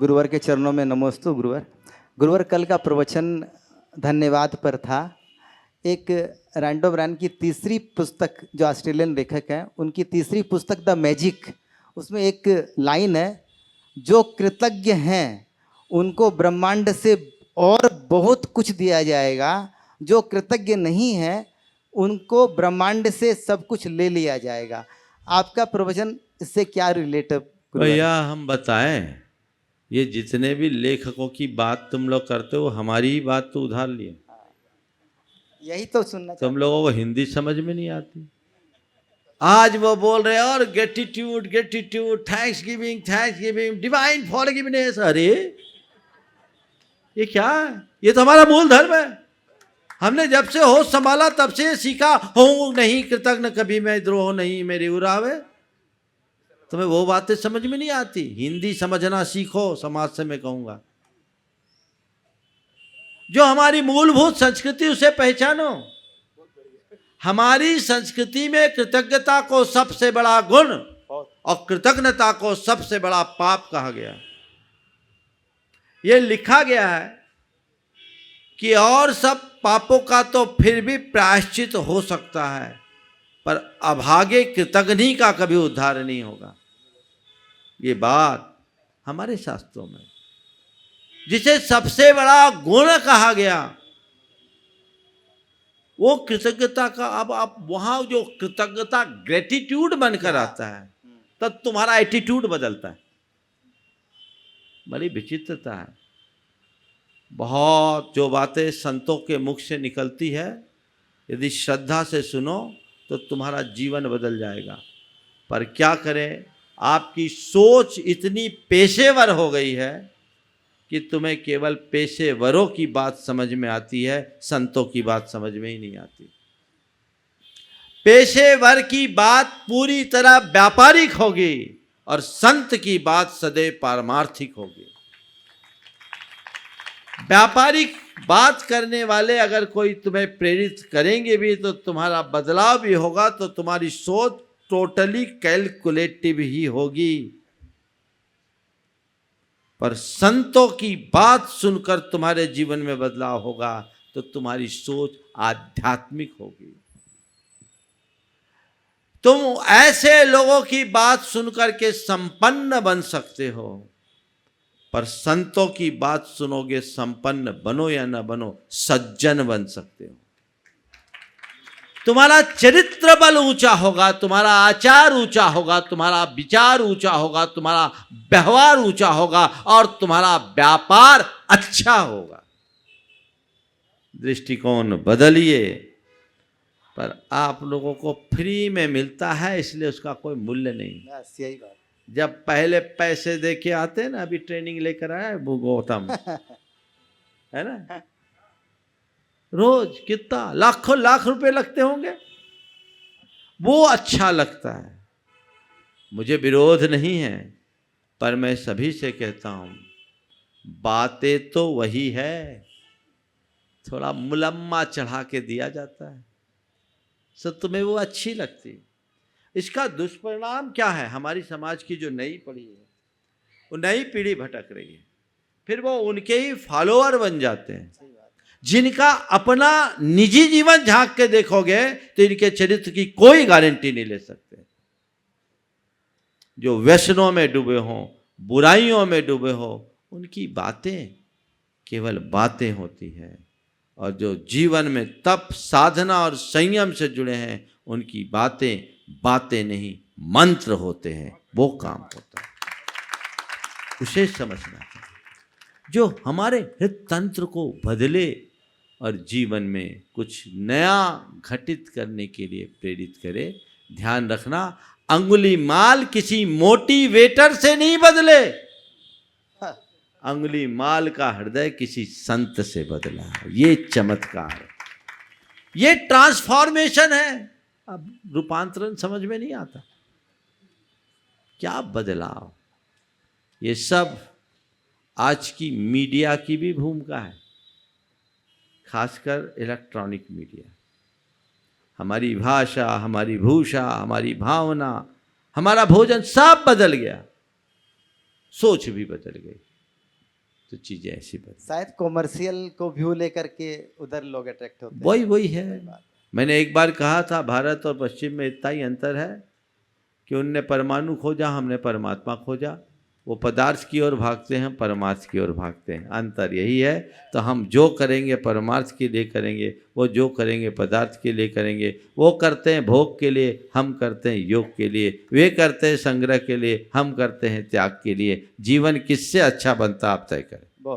गुरुवर के चरणों में नमोस्तु। गुरुवर कल का प्रवचन धन्यवाद पर था। एक रैंडो ब्रांड की तीसरी पुस्तक, जो ऑस्ट्रेलियन लेखक हैं, उनकी तीसरी पुस्तक द मैजिक, उसमें एक लाइन है, जो कृतज्ञ हैं उनको ब्रह्मांड से और बहुत कुछ दिया जाएगा, जो कृतज्ञ नहीं है उनको ब्रह्मांड से सब कुछ ले लिया जाएगा। आपका प्रवचन इससे क्या रिलेटिव? भैया हम बताएं, ये जितने भी लेखकों की बात तुम लोग करते हो, हमारी ही बात तो उधार लिए। यही तो सुनना तुम लोगों को हिंदी समझ में नहीं आती। आज वो बोल रहे हैं और gratitude gratitude, thanks giving, divine forgiveness. अरे ये क्या है? ये तो हमारा मूल धर्म है। हमने जब से होश संभाला तब से सीखा, हूं नहीं कृतज्ञ कभी मैं द्रोह नहीं मेरी उरावे। तुम्हें वो बातें समझ में नहीं आती। हिंदी समझना सीखो, समाज से मैं कहूंगा। जो हमारी मूलभूत संस्कृति उसे पहचानो। हमारी संस्कृति में कृतज्ञता को सबसे बड़ा गुण और कृतज्ञता को सबसे बड़ा पाप कहा गया। यह लिखा गया है कि और सब पापों का तो फिर भी प्रायश्चित हो सकता है, पर अभागे कृतज्ञ का कभी उद्धार नहीं होगा। ये बात हमारे शास्त्रों में, जिसे सबसे बड़ा गुण कहा गया, वो कृतज्ञता का। अब आप वहां जो कृतज्ञता ग्रेटिट्यूड बनकर आता है, तब तुम्हारा एटीट्यूड बदलता है। बड़ी विचित्रता है। बहुत जो बातें संतों के मुख से निकलती है, यदि श्रद्धा से सुनो तो तुम्हारा जीवन बदल जाएगा। पर क्या करें, आपकी सोच इतनी पेशेवर हो गई है कि तुम्हें केवल पेशेवरों की बात समझ में आती है, संतों की बात समझ में ही नहीं आती। पेशेवर की बात पूरी तरह व्यापारिक होगी और संत की बात सदैव पारमार्थिक होगी। व्यापारिक बात करने वाले अगर कोई तुम्हें प्रेरित करेंगे भी तो तुम्हारा बदलाव भी होगा, तो तुम्हारी सोच टोटली कैलकुलेटिव ही होगी। पर संतों की बात सुनकर तुम्हारे जीवन में बदलाव होगा तो तुम्हारी सोच आध्यात्मिक होगी। तुम ऐसे लोगों की बात सुनकर के संपन्न बन सकते हो, पर संतों की बात सुनोगे, संपन्न बनो या न बनो, सज्जन बन सकते हो। तुम्हारा चरित्र बल ऊंचा होगा, तुम्हारा आचार ऊंचा होगा, तुम्हारा विचार ऊंचा होगा, तुम्हारा व्यवहार ऊंचा होगा और तुम्हारा व्यापार अच्छा होगा। दृष्टिकोण बदलिए। पर आप लोगों को फ्री में मिलता है, इसलिए उसका कोई मूल्य नहीं। बस यही बात। जब पहले पैसे दे के आते ना, अभी ट्रेनिंग लेकर आया है गौतम, है ना, रोज कितना लाखों लाख रुपए लगते होंगे, वो अच्छा लगता है। मुझे विरोध नहीं है, पर मैं सभी से कहता हूं, बातें तो वही है, थोड़ा मुलम्मा चढ़ा के दिया जाता है, सो तुम्हें वो अच्छी लगती। इसका दुष्परिणाम क्या है? हमारी समाज की जो नई पीढ़ी है, वो नई पीढ़ी भटक रही है, फिर वो उनके ही फॉलोअर बन जाते हैं, जिनका अपना निजी जीवन झांक के देखोगे तो इनके चरित्र की कोई गारंटी नहीं ले सकते। जो व्यसनों में डूबे हों, बुराइयों में डूबे हो, उनकी बातें केवल बातें होती हैं, और जो जीवन में तप साधना और संयम से जुड़े हैं, उनकी बातें बातें नहीं मंत्र होते हैं, वो काम होता है। उसे समझना है, जो हमारे हृदय तंत्र को बदले और जीवन में कुछ नया घटित करने के लिए प्रेरित करे। ध्यान रखना, अंगुलीमाल किसी मोटिवेटर से नहीं बदले, अंगुलीमाल का हृदय किसी संत से बदला। ये चमत्कार है, ये ट्रांसफॉर्मेशन है। अब रूपांतरण समझ में नहीं आता, क्या बदलाव। ये सब आज की मीडिया की भी भूमिका है, खासकर इलेक्ट्रॉनिक मीडिया। हमारी भाषा, हमारी भूषा, हमारी भावना, हमारा भोजन सब बदल गया, सोच भी बदल गई। तो चीजें ऐसी बनती। शायद कॉमर्शियल को व्यू लेकर के उधर लोग अट्रैक्ट होते हैं। वही है। सही बात है। मैंने एक बार कहा था भारत और पश्चिम में इतना ही अंतर है कि उनने परमाणु खोजा, हमने परमात्मा खोजा। वो पदार्थ की ओर भागते हैं, परमार्थ की ओर भागते हैं, अंतर यही है। तो हम जो करेंगे परमार्थ के लिए करेंगे, वो जो करेंगे पदार्थ के लिए करेंगे। वो करते हैं भोग के लिए, हम करते हैं योग के लिए। वे करते हैं संग्रह के लिए, हम करते हैं त्याग के लिए। जीवन किससे अच्छा बनता आप तय करें।